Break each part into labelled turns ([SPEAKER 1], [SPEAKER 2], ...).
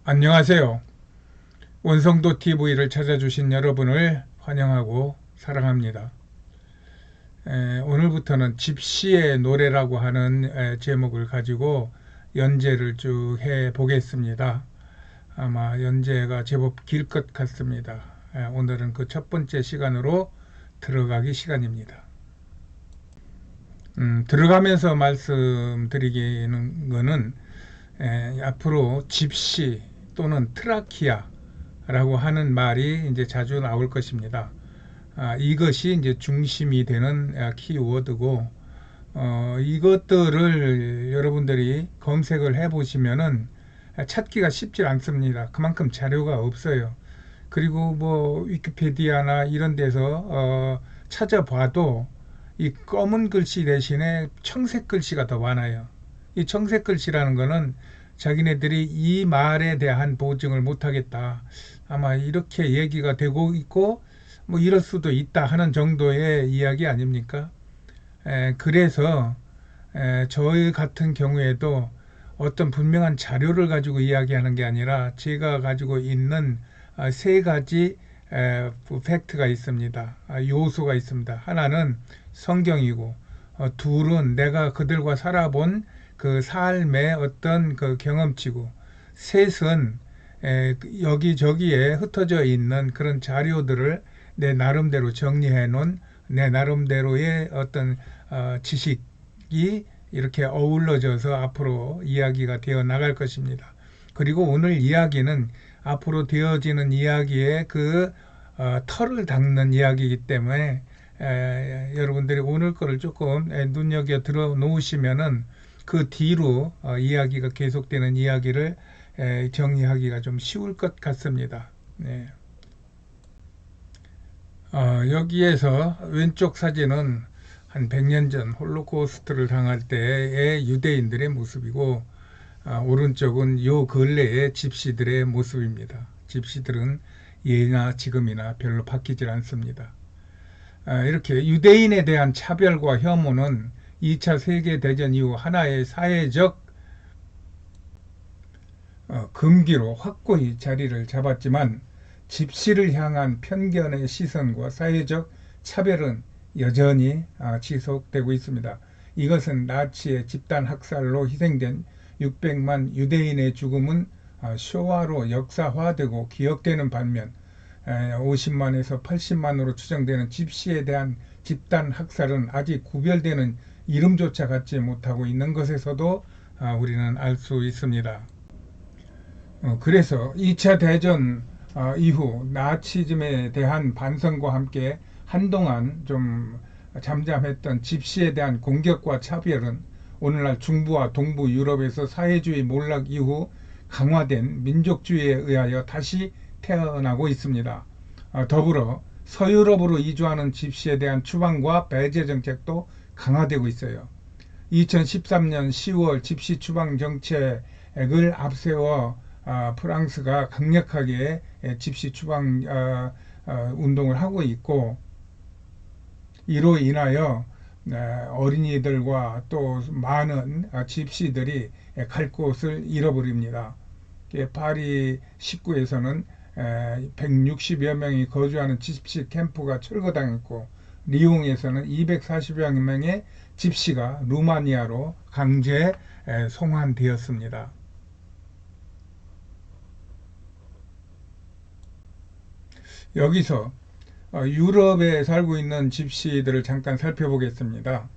[SPEAKER 1] 안녕하세요. 원성도 TV를 찾아주신 여러분을 환영하고 사랑합니다. 오늘부터는 집시의 노래라고 하는 제목을 가지고 연재를 쭉 해 보겠습니다. 아마 연재가 제법 길 것 같습니다. 오늘은 그 첫 번째 시간으로 들어가기 시간입니다. 들어가면서 말씀드리는 거는 앞으로 집시 또는 트라키아라고 하는 말이 이제 자주 나올 것입니다. 이것이 이제 중심이 되는 키워드고, 이것들을 여러분들이 검색을 해 보시면은 찾기가 쉽지 않습니다. 그만큼 자료가 없어요. 그리고 뭐 위키피디아나 이런 데서 찾아봐도 이 검은 글씨 대신에 청색 글씨가 더 많아요. 이 청색 글씨라는 거는 자기네들이 이 말에 대한 보증을 못하겠다. 아마 이렇게 얘기가 되고 있고 뭐 이럴 수도 있다 하는 정도의 이야기 아닙니까? 그래서 저희 같은 경우에도 어떤 분명한 자료를 가지고 이야기하는 게 아니라 제가 가지고 있는 세 가지 팩트가 있습니다. 요소가 있습니다. 하나는 성경이고, 둘은 내가 그들과 살아본 그 삶의 어떤 그 경험치고, 셋은 여기저기에 흩어져 있는 그런 자료들을 내 나름대로 정리해 놓은 내 나름대로의 어떤 지식이 이렇게 어우러져서 앞으로 이야기가 되어 나갈 것입니다. 그리고 오늘 이야기는 앞으로 되어지는 이야기의 그 털을 닦는 이야기이기 때문에 여러분들이 오늘 거를 조금 눈여겨 들어 놓으시면은 그 뒤로 이야기가 계속되는 이야기를 정리하기가 좀 쉬울 것 같습니다. 네. 여기에서 왼쪽 사진은 한 100년 전 홀로코스트를 당할 때의 유대인들의 모습이고, 오른쪽은 요 근래의 집시들의 모습입니다. 집시들은 예나 지금이나 별로 바뀌질 않습니다. 이렇게 유대인에 대한 차별과 혐오는 2차 세계대전 이후 하나의 사회적 금기로 확고히 자리를 잡았지만, 집시를 향한 편견의 시선과 사회적 차별은 여전히 지속되고 있습니다. 이것은 나치의 집단 학살로 희생된 600만 유대인의 죽음은 쇼와로 역사화되고 기억되는 반면, 50만에서 80만으로 추정되는 집시에 대한 집단 학살은 아직 구별되는 이름조차 갖지 못하고 있는 것에서도 우리는 알 수 있습니다. 그래서 2차 대전 이후 나치즘에 대한 반성과 함께 한동안 좀 잠잠했던 집시에 대한 공격과 차별은 오늘날 중부와 동부 유럽에서 사회주의 몰락 이후 강화된 민족주의에 의하여 다시 태어나고 있습니다. 더불어 서유럽으로 이주하는 집시에 대한 추방과 배제 정책도 강화되고 있어요. 2013년 10월 집시 추방 정책을 앞세워 프랑스가 강력하게 집시 추방 운동을 하고 있고, 이로 인하여 어린이들과 또 많은 집시들이 갈 곳을 잃어버립니다. 파리 19에서는 160여 명이 거주하는 집시 캠프가 철거당했고, 리옹에서는 240여 명의 집시가 루마니아로 강제 송환되었습니다. 여기서 유럽에 살고 있는 집시들을 잠깐 살펴보겠습니다.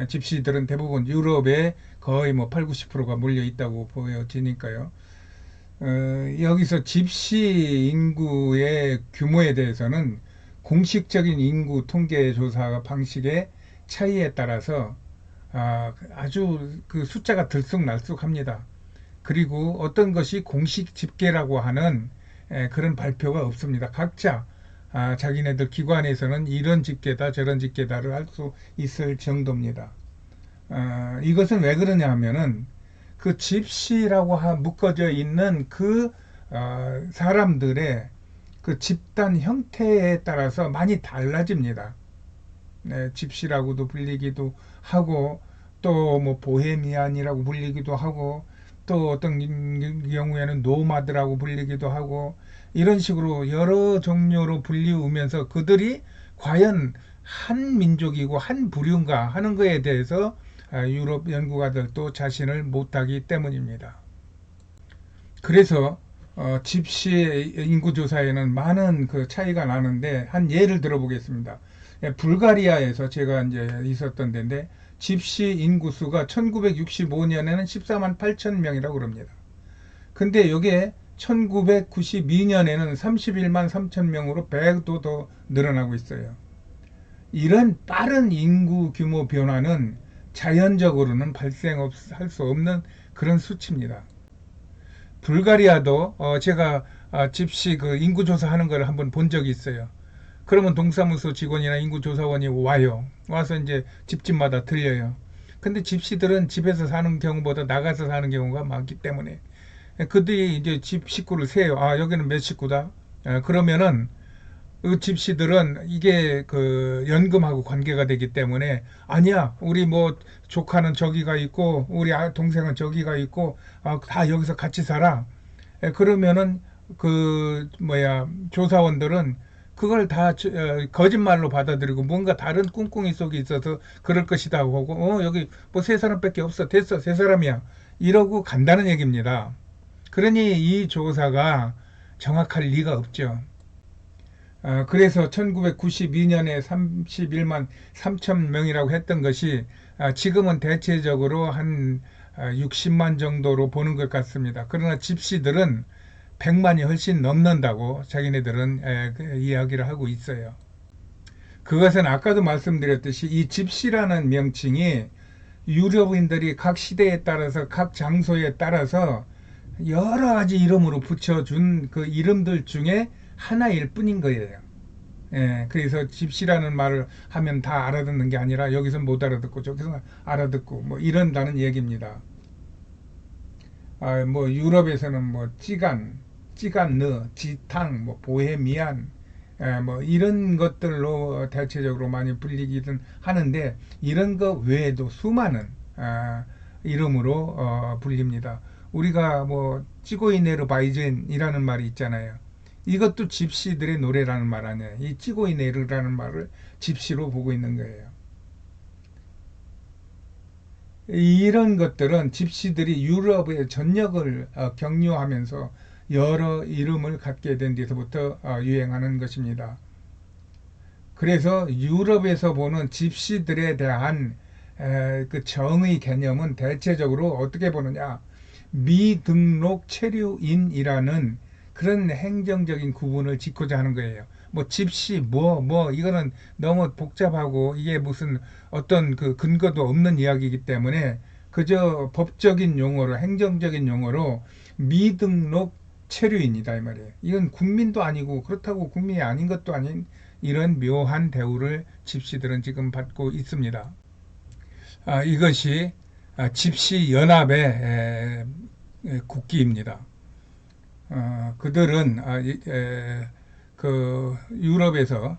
[SPEAKER 1] 집시들은 대부분 유럽에 거의 뭐 8, 90%가 몰려 있다고 보여지니까요. 여기서 집시 인구의 규모에 대해서는 공식적인 인구 통계 조사 방식의 차이에 따라서 아주 그 숫자가 들쑥날쑥합니다. 그리고 어떤 것이 공식 집계라고 하는 그런 발표가 없습니다. 각자 자기네들 기관에서는 이런 집계다 저런 집계다를 할 수 있을 정도입니다. 이것은 왜 그러냐 하면은 그 집시라고 묶어져 있는 그 사람들의 그 집단 형태에 따라서 많이 달라집니다. 네, 집시라고도 불리기도 하고 또 뭐 보헤미안이라고 불리기도 하고 또 어떤 경우에는 노마드라고 불리기도 하고 이런 식으로 여러 종류로 불리우면서 그들이 과연 한 민족이고 한 부류인가 하는 거에 대해서 유럽 연구가들도 자신을 못하기 때문입니다. 그래서 집시 인구조사에는 많은 그 차이가 나는데 한 예를 들어보겠습니다. 불가리아에서 제가 이제 있었던 데인데 집시 인구수가 1965년에는 14만 8천 명이라고 그럽니다. 근데 이게 1992년에는 31만 3천 명으로 100도 더 늘어나고 있어요. 이런 빠른 인구 규모 변화는 자연적으로는 발생할 수 없는 그런 수치입니다. 불가리아도 제가 집시 그 인구조사 하는 걸 한번 본 적이 있어요. 그러면 동사무소 직원이나 인구조사원이 와요. 와서 이제 집집마다 들려요. 근데 집시들은 집에서 사는 경우보다 나가서 사는 경우가 많기 때문에 그들이 이제 집 식구를 세요. 아, 여기는 몇 식구다. 그러면은 그 집시들은 이게 그 연금하고 관계가 되기 때문에 아니야, 우리 뭐 조카는 저기가 있고 우리 동생은 저기가 있고 다 여기서 같이 살아. 그러면은 그 뭐야 조사원들은 그걸 다 거짓말로 받아들이고 뭔가 다른 꿍꿍이 속에 있어서 그럴 것이다 하고 여기 뭐 세 사람밖에 없어, 됐어, 세 사람이야, 이러고 간다는 얘기입니다. 그러니 이 조사가 정확할 리가 없죠. 그래서 1992년에 31만 3천 명이라고 했던 것이 지금은 대체적으로 한 60만 정도로 보는 것 같습니다. 그러나 집시들은 100만이 훨씬 넘는다고 자기네들은 그 이야기를 하고 있어요. 그것은 아까도 말씀드렸듯이 이 집시라는 명칭이 유럽인들이 각 시대에 따라서 각 장소에 따라서 여러 가지 이름으로 붙여준 그 이름들 중에 하나일 뿐인 거예요. 그래서 집시라는 말을 하면 다 알아듣는 게 아니라 여기서 못 알아듣고 저기서 알아듣고 뭐 이런다는 얘기입니다. 뭐 유럽에서는 뭐 찌간느, 지탕, 뭐 보헤미안, 뭐 이런 것들로 대체적으로 많이 불리기는 하는데 이런 거 외에도 수많은 이름으로 불립니다. 우리가 뭐 찌고이네르바이젠이라는 말이 있잖아요. 이것도 집시들의 노래라는 말 아니에요. 이 찌고이네르라는 말을 집시로 보고 있는 거예요. 이런 것들은 집시들이 유럽의 전역을 경유하면서 여러 이름을 갖게 된 데서부터 유행하는 것입니다. 그래서 유럽에서 보는 집시들에 대한 그 정의 개념은 대체적으로 어떻게 보느냐, 미등록 체류인이라는 그런 행정적인 구분을 짓고자 하는 거예요. 뭐 집시 이거는 너무 복잡하고 이게 무슨 어떤 그 근거도 없는 이야기이기 때문에 그저 법적인 용어로, 행정적인 용어로 미등록 체류인이다 이 말이에요. 이건 국민도 아니고 그렇다고 국민이 아닌 것도 아닌 이런 묘한 대우를 집시들은 지금 받고 있습니다. 이것이 집시 연합의 국기입니다. 그들은 그 유럽에서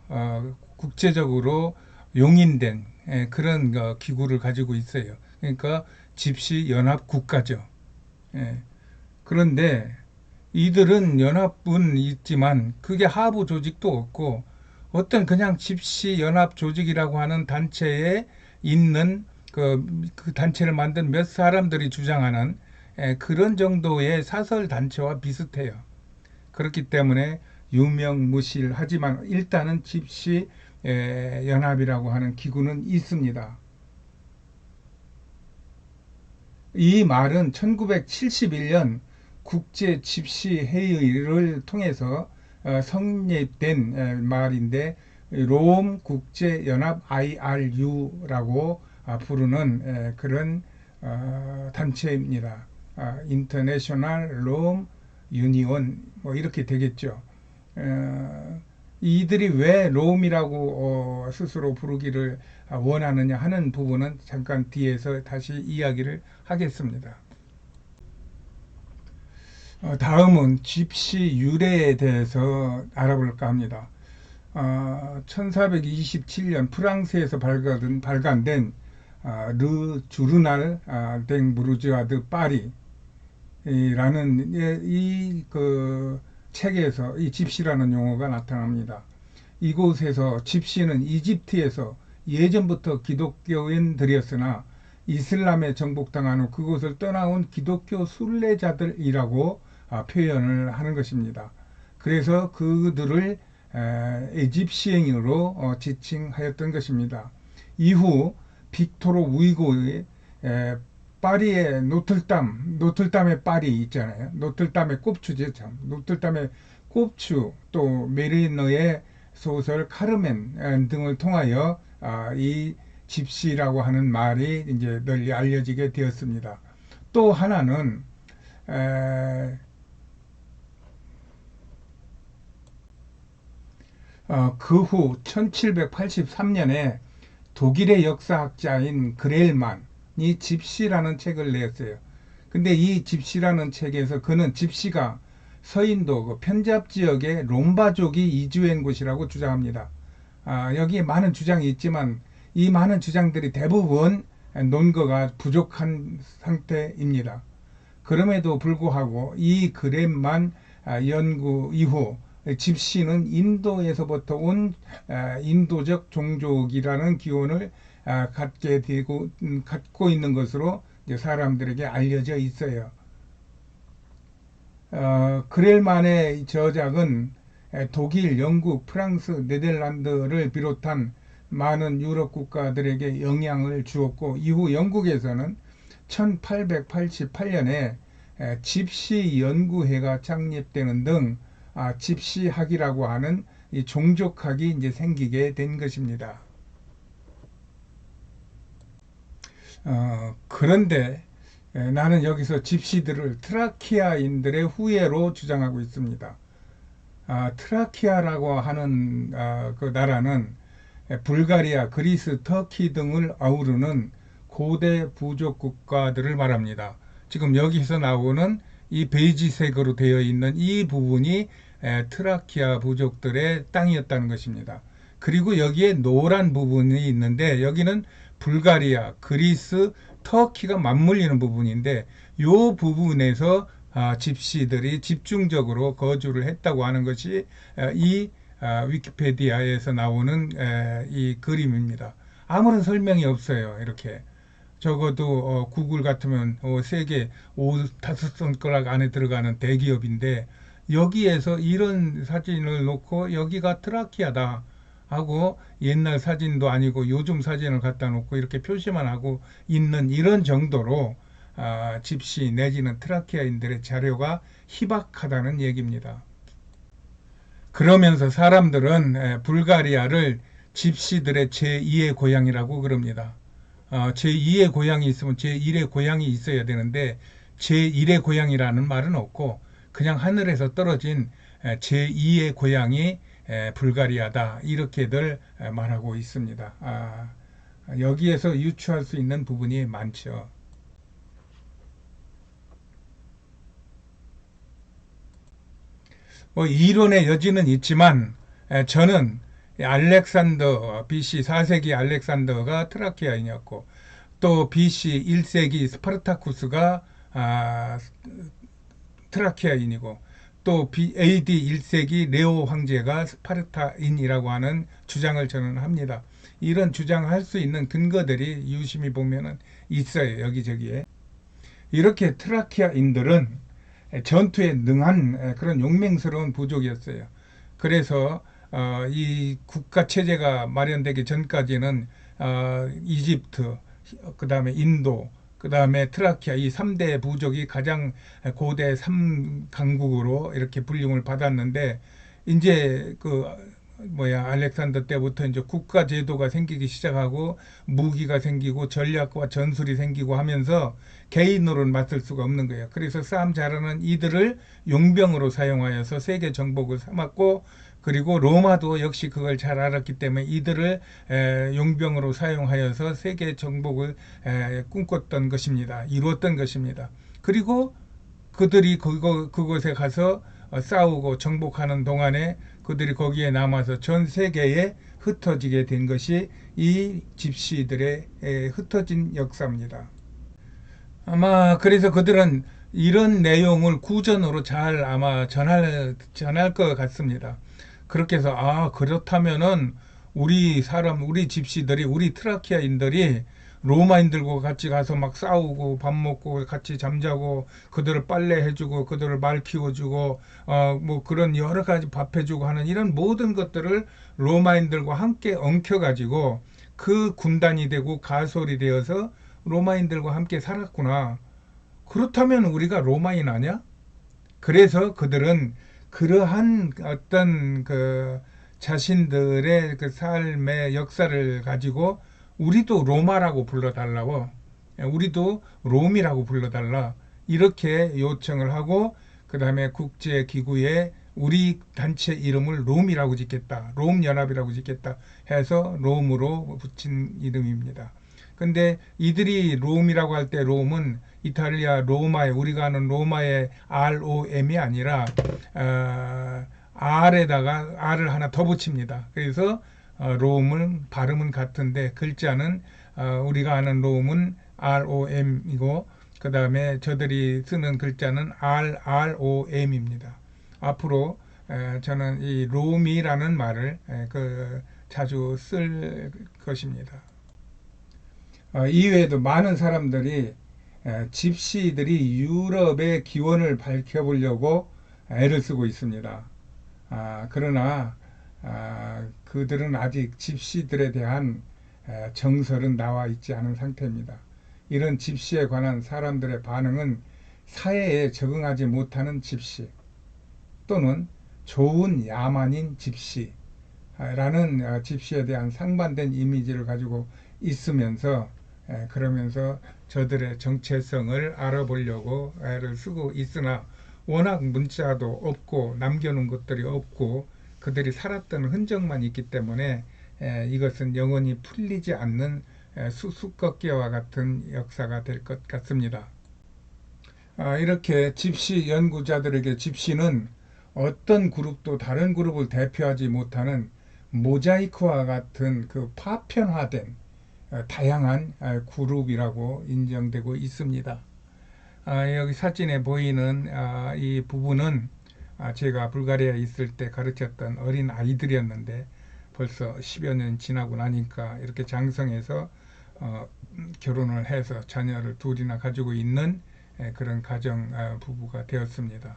[SPEAKER 1] 국제적으로 용인된 그런 기구를 가지고 있어요. 그러니까 집시 연합 국가죠. 그런데 이들은 연합은 있지만 그게 하부 조직도 없고 어떤 그냥 집시 연합 조직이라고 하는 단체에 있는 그 단체를 만든 몇 사람들이 주장하는 그런 정도의 사설 단체와 비슷해요. 그렇기 때문에 유명무실하지만 일단은 집시 연합이라고 하는 기구는 있습니다. 이 말은 1971년 국제 집시 회의를 통해서 성립된 말인데 롬 국제연합 IRU라고 부르는 그런 단체입니다. 인터내셔널 롬 유니온 뭐 이렇게 되겠죠. 이들이 왜 롬이라고 스스로 부르기를 원하느냐 하는 부분은 잠깐 뒤에서 다시 이야기를 하겠습니다. 다음은 집시 유래에 대해서 알아볼까 합니다. 1427년 프랑스에서 발간된 르 주르날 댕 부르주아 드 파리, 라는 그 책에서 이 집시라는 용어가 나타납니다. 이곳에서 집시는 이집트에서 예전부터 기독교인들이었으나 이슬람에 정복당한 후 그곳을 떠나온 기독교 순례자들이라고 표현을 하는 것입니다. 그래서 그들을 에집시행으로 지칭하였던 것입니다. 이후 빅토르 우이고의 파리의 노틀담의 파리 있잖아요. 노틀담의 꼽추죠, 참. 노틀담의 꼽추, 또 메리너의 소설 카르멘 등을 통하여 이 집시라고 하는 말이 이제 널리 알려지게 되었습니다. 또 하나는 그 후 1783년에 독일의 역사학자인 그렐만이 집시라는 책을 냈어요. 근데 이 집시라는 책에서 그는 집시가 서인도 그 편잡 지역의 롬바족이 이주한 곳이라고 주장합니다. 여기에 많은 주장이 있지만 이 많은 주장들이 대부분 논거가 부족한 상태입니다. 그럼에도 불구하고 이 그램만 연구 이후 집시는 인도에서부터 온 인도적 종족이라는 기원을 갖고 있는 것으로 사람들에게 알려져 있어요. 그렐만의 저작은 독일, 영국, 프랑스, 네덜란드를 비롯한 많은 유럽 국가들에게 영향을 주었고 이후 영국에서는 1888년에 집시 연구회가 창립되는 등 집시학이라고 하는 이 종족학이 이제 생기게 된 것입니다. 그런데 나는 여기서 집시들을 트라키아인들의 후예로 주장하고 있습니다. 트라키아라고 하는 그 나라는 불가리아, 그리스, 터키 등을 아우르는 고대 부족 국가들을 말합니다. 지금 여기서 나오는 이 베이지색으로 되어 있는 이 부분이 트라키아 부족들의 땅이었다는 것입니다. 그리고 여기에 노란 부분이 있는데 여기는 불가리아, 그리스, 터키가 맞물리는 부분인데 이 부분에서 집시들이 집중적으로 거주를 했다고 하는 것이 이 위키페디아에서 나오는 이 그림입니다. 아무런 설명이 없어요. 이렇게 적어도 구글 같으면 세계 5-5손가락 안에 들어가는 대기업인데 여기에서 이런 사진을 놓고 여기가 트라키아다 하고 옛날 사진도 아니고 요즘 사진을 갖다 놓고 이렇게 표시만 하고 있는 이런 정도로 집시 내지는 트라키아인들의 자료가 희박하다는 얘기입니다. 그러면서 사람들은 불가리아를 집시들의 제2의 고향이라고 그럽니다. 제2의 고향이 있으면 제1의 고향이 있어야 되는데 제1의 고향이라는 말은 없고 그냥 하늘에서 떨어진 제2의 고향이 불가리아다 이렇게들 말하고 있습니다. 여기에서 유추할 수 있는 부분이 많죠. 이론의 여지는 있지만 저는 알렉산더 BC 4세기 알렉산더가 트라키아인이었고 또 BC 1세기 스파르타쿠스가 트라키아인이고 또 AD 1세기 네오 황제가 스파르타인이라고 하는 주장을 저는 합니다. 이런 주장할 수 있는 근거들이 유심히 보면은 있어요. 여기저기에. 이렇게 트라키아인들은 전투에 능한 그런 용맹스러운 부족이었어요. 그래서 이 국가 체제가 마련되기 전까지는 이집트, 그 다음에 인도, 그 다음에 트라키아 이 3대 부족이 가장 고대 3강국으로 이렇게 불림을 받았는데 이제 알렉산더 때부터 이제 국가 제도가 생기기 시작하고 무기가 생기고 전략과 전술이 생기고 하면서 개인으로는 맞설 수가 없는 거예요. 그래서 싸움 잘하는 이들을 용병으로 사용하여서 세계 정복을 삼았고 그리고 로마도 역시 그걸 잘 알았기 때문에 이들을 용병으로 사용하여서 세계 정복을 꿈꿨던 것입니다. 이루었던 것입니다. 그리고 그들이 그곳에 가서 싸우고 정복하는 동안에 그들이 거기에 남아서 전 세계에 흩어지게 된 것이 이 집시들의 흩어진 역사입니다. 아마 그래서 그들은 이런 내용을 구전으로 잘 아마 전할 것 같습니다. 그렇게 해서, 아, 그렇다면은, 우리 집시들이, 우리 트라키아인들이 로마인들과 같이 가서 막 싸우고, 밥 먹고, 같이 잠자고, 그들을 빨래해주고, 그들을 말 키워주고, 뭐 그런 여러 가지 밥 해주고 하는 이런 모든 것들을 로마인들과 함께 엉켜가지고, 그 군단이 되고 가솔이 되어서 로마인들과 함께 살았구나. 그렇다면 우리가 로마인 아니야? 그래서 그들은 그러한 어떤 그 자신들의 그 삶의 역사를 가지고 우리도 로마라고 불러달라고, 우리도 롬이라고 불러달라, 이렇게 요청을 하고, 그 다음에 국제기구에 우리 단체 이름을 롬이라고 짓겠다, 롬연합이라고 짓겠다 해서 롬으로 붙인 이름입니다. 근데 이들이 롬이라고 할 때 롬은 이탈리아 로마의, 우리가 아는 로마의 ROM이 아니라 R에다가 R을 하나 더 붙입니다. 그래서 롬은 발음은 같은데 글자는 우리가 아는 롬은 ROM이고, 그 다음에 저들이 쓰는 글자는 RROM입니다. 앞으로 저는 이 롬이라는 말을 자주 쓸 것입니다. 이외에도 많은 사람들이 집시들이 유럽의 기원을 밝혀보려고 애를 쓰고 있습니다. 그러나 그들은 아직 집시들에 대한 정설은 나와 있지 않은 상태입니다. 이런 집시에 관한 사람들의 반응은 사회에 적응하지 못하는 집시, 또는 좋은 야만인 집시라는 집시에 대한 상반된 이미지를 가지고 있으면서, 그러면서 저들의 정체성을 알아보려고 애를 쓰고 있으나, 워낙 문자도 없고 남겨놓은 것들이 없고 그들이 살았던 흔적만 있기 때문에 이것은 영원히 풀리지 않는 수수께끼와 같은 역사가 될 것 같습니다. 이렇게 집시 연구자들에게 집시는 어떤 그룹도 다른 그룹을 대표하지 못하는 모자이크와 같은 그 파편화된 다양한 그룹이라고 인정되고 있습니다. 여기 사진에 보이는 이 부부는 제가 불가리아에 있을 때 가르쳤던 어린 아이들이었는데, 벌써 10여 년 지나고 나니까 이렇게 장성해서 결혼을 해서 자녀를 둘이나 가지고 있는 그런 가정 부부가 되었습니다.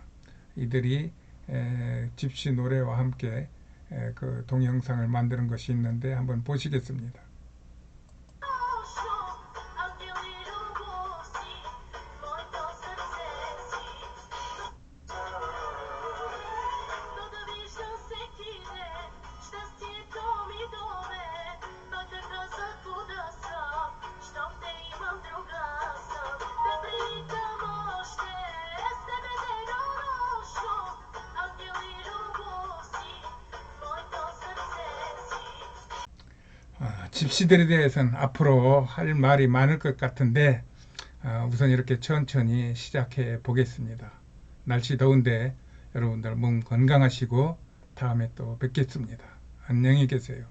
[SPEAKER 1] 이들이 집시 노래와 함께 그 동영상을 만드는 것이 있는데 한번 보시겠습니다. 집시들에 대해서는 앞으로 할 말이 많을 것 같은데, 우선 이렇게 천천히 시작해 보겠습니다. 날씨 더운데 여러분들 몸 건강하시고 다음에 또 뵙겠습니다. 안녕히 계세요.